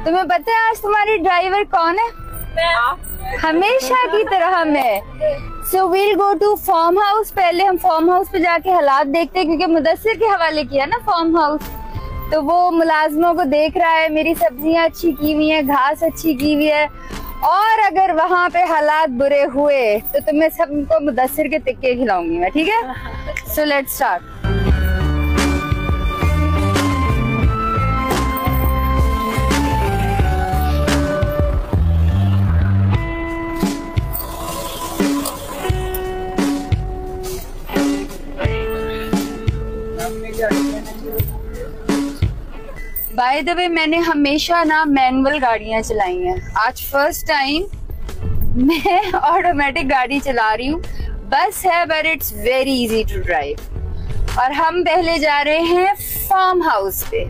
तुम्हें पता है आज तुम्हारी ड्राइवर कौन है? हमेशा की तरह मैं। So we'll go to farm house. पहले हम फार्म हाउस पे जाके हालात देखते हैं, क्योंकि मुदस्सिर के हवाले किया ना फार्म हाउस, तो वो मुलाजमों को देख रहा है, मेरी सब्जियां अच्छी की हुई है, घास अच्छी की हुई है, और अगर वहाँ पे हालात बुरे हुए तो तुम्हें सबको मुदस्सिर के टिक्के खिलाऊंगी मैं, ठीक है? So let's start. By the way, मैंने हमेशा ना मैनुअल गाड़ियां चलाई हैं। आज फर्स्ट टाइम मैं ऑटोमेटिक गाड़ी चला रही हूँ। बस है but it's very easy to drive. और हम पहले जा रहे हैं फार्म हाउस पे।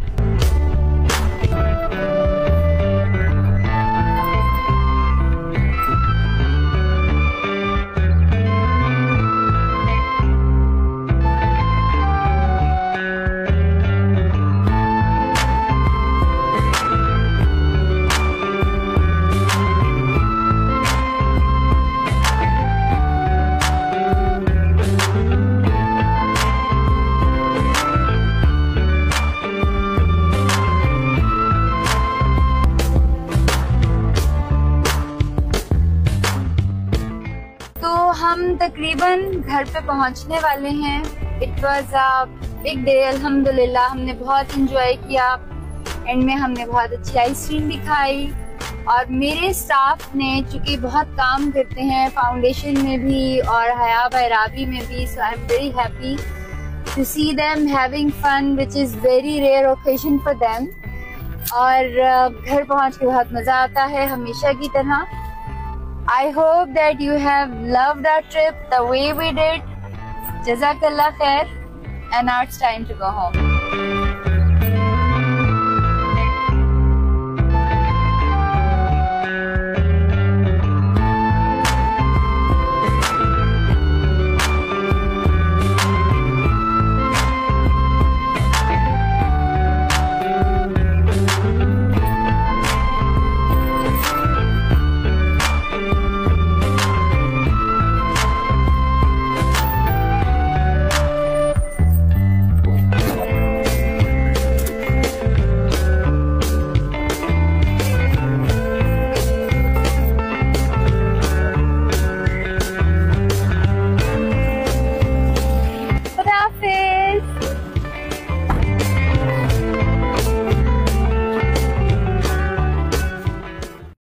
हम तकरीबन घर पे पहुंचने वाले हैं। It was a big day, अल्हम्दुलिल्लाह। हमने बहुत इंजॉय किया। एंड में हमने बहुत अच्छी आइसक्रीम भी खाई। और मेरे स्टाफ ने, चूंकि बहुत काम करते हैं फाउंडेशन में भी और हया बैराबी में भी, so I am very happy to see them having fun, which is very rare occasion for them. और घर पहुंच के बहुत मज़ा आता है, हमेशा की तरह। I hope that you have loved our trip the way we did. Jazakallah khair, and now it's time to go home.